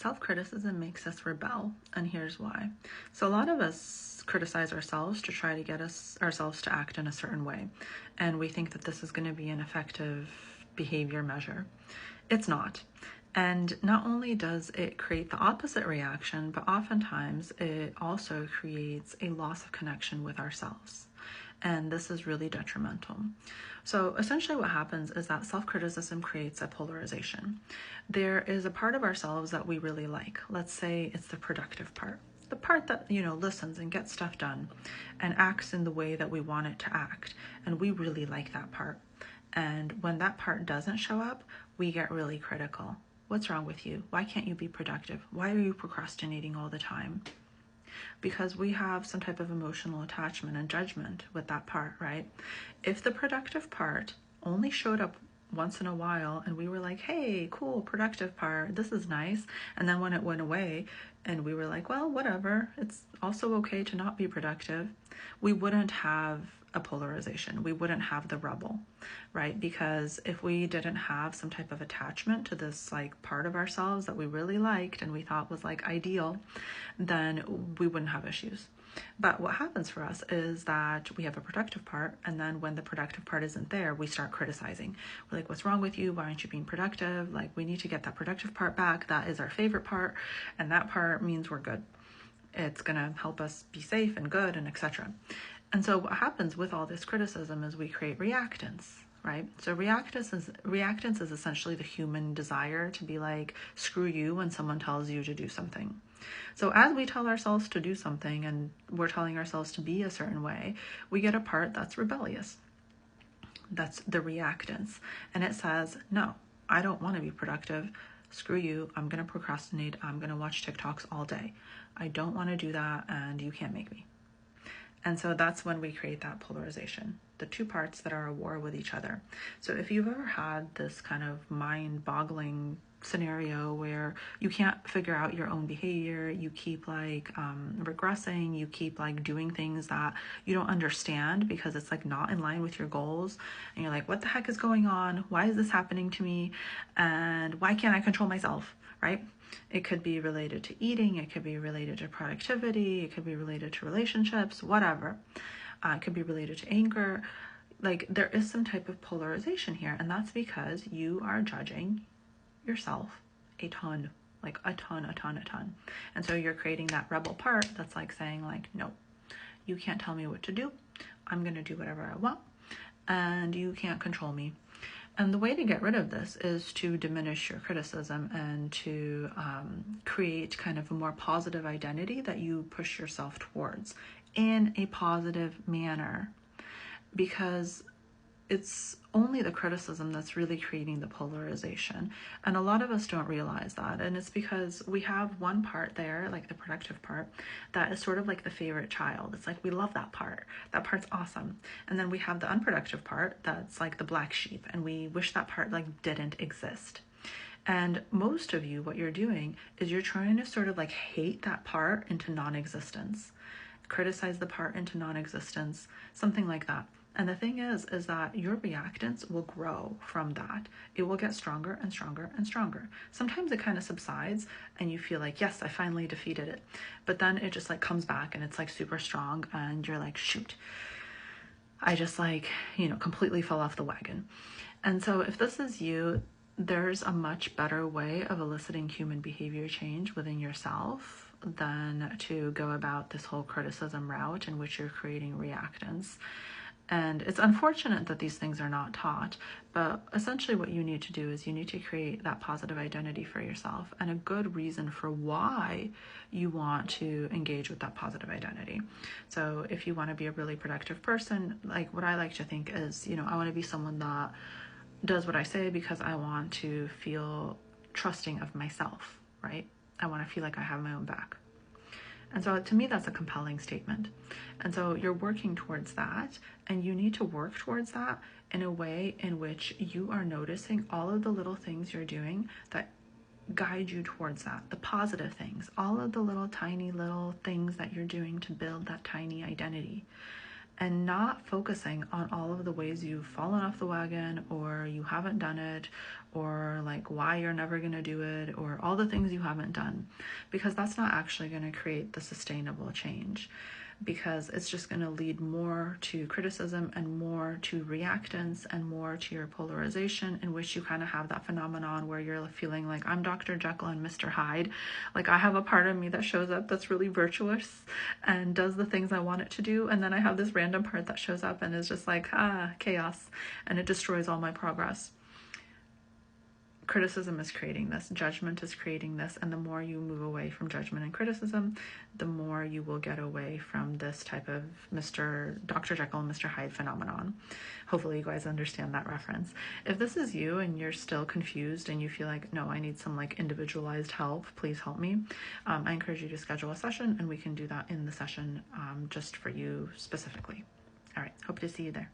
Self-criticism makes us rebel, and here's why. So a lot of us criticize ourselves to try to get ourselves to act in a certain way, and we think that this is going to be an effective behavior measure. It's not. And not only does it create the opposite reaction, but oftentimes it also creates a loss of connection with ourselves. And this is really detrimental. So essentially what happens is that self-criticism creates a polarization. There is a part of ourselves that we really like. Let's say it's the productive part. The part that, listens and gets stuff done and acts in the way that we want it to act. And we really like that part. And when that part doesn't show up, we get really critical. What's wrong with you? Why can't you be productive? Why are you procrastinating all the time? Because we have some type of emotional attachment and judgment with that part, right? If the productive part only showed up once in a while and we were like, hey, cool, productive part, this is nice. And then when it went away and we were like, well, whatever, it's also okay to not be productive, we wouldn't have a polarization. We wouldn't have the rebel, right? Because if we didn't have some type of attachment to this like part of ourselves that we really liked and we thought was like ideal, then we wouldn't have issues. But what happens for us is that we have a productive part, and then when the productive part isn't there, we start criticizing. We're like, what's wrong with you? Why aren't you being productive? Like, we need to get that productive part back. That is our favorite part, and that part means we're good. It's gonna help us be safe and good and etc. And so what happens with all this criticism is we create reactance, right? So reactance is essentially the human desire to be like, screw you when someone tells you to do something. So as we tell ourselves to do something and we're telling ourselves to be a certain way, we get a part that's rebellious. That's the reactance. And it says, no, I don't want to be productive. Screw you. I'm going to procrastinate. I'm going to watch TikToks all day. I don't want to do that, and you can't make me. And so that's when we create that polarization, the two parts that are at war with each other. So if you've ever had this kind of mind-boggling scenario where you can't figure out your own behavior, you keep like regressing, you keep like doing things that you don't understand because it's like not in line with your goals, and you're like, what the heck is going on? Why is this happening to me? And why can't I control myself, right? It could be related to eating, it could be related to productivity, it could be related to relationships, whatever. It could be related to anger. Like, there is some type of polarization here, and that's because you are judging yourself a ton. And so you're creating that rebel part that's like saying like, no, you can't tell me what to do. I'm going to do whatever I want, and you can't control me. And the way to get rid of this is to diminish your criticism and to create kind of a more positive identity that you push yourself towards in a positive manner, because it's only the criticism that's really creating the polarization. And a lot of us don't realize that. And it's because we have one part there, like the productive part, that is sort of like the favorite child. It's like, we love that part. That part's awesome. And then we have the unproductive part that's like the black sheep. And we wish that part like didn't exist. And most of you, what you're doing is you're trying to sort of like hate that part into non-existence, criticize the part into non-existence, something like that. And the thing is that your reactance will grow from that. It will get stronger and stronger and stronger. Sometimes it kind of subsides and you feel like, yes, I finally defeated it. But then it just like comes back and it's like super strong and you're like, shoot, I just like, completely fell off the wagon. And so if this is you, there's a much better way of eliciting human behavior change within yourself than to go about this whole criticism route in which you're creating reactance. And it's unfortunate that these things are not taught, but essentially what you need to do is you need to create that positive identity for yourself and a good reason for why you want to engage with that positive identity. So if you want to be a really productive person, like what I like to think is, I want to be someone that does what I say because I want to feel trusting of myself, right? I want to feel like I have my own back. And so to me, that's a compelling statement. And so you're working towards that, and you need to work towards that in a way in which you are noticing all of the little things you're doing that guide you towards that, the positive things, all of the little tiny little things that you're doing to build that tiny identity. and not focusing on all of the ways you've fallen off the wagon, or you haven't done it, or like why you're never going to do it, or all the things you haven't done, because that's not actually going to create the sustainable change, because it's just going to lead more to criticism and more to reactance and more to your polarization, in which you kind of have that phenomenon where you're feeling like, I'm Dr. Jekyll and Mr. Hyde. Like, I have a part of me that shows up that's really virtuous and does the things I want it to do, and then I have this random part that shows up and is just like, chaos, and it destroys all my progress. Criticism is creating this, judgment is creating this, and the more you move away from judgment and criticism, the more you will get away from this type of Dr. Jekyll and Mr. Hyde phenomenon. Hopefully you guys understand that reference. If this is you and you're still confused and you feel like, no, I need some like individualized help, please help me. I encourage you to schedule a session, and we can do that in the session just for you specifically. All right, hope to see you there.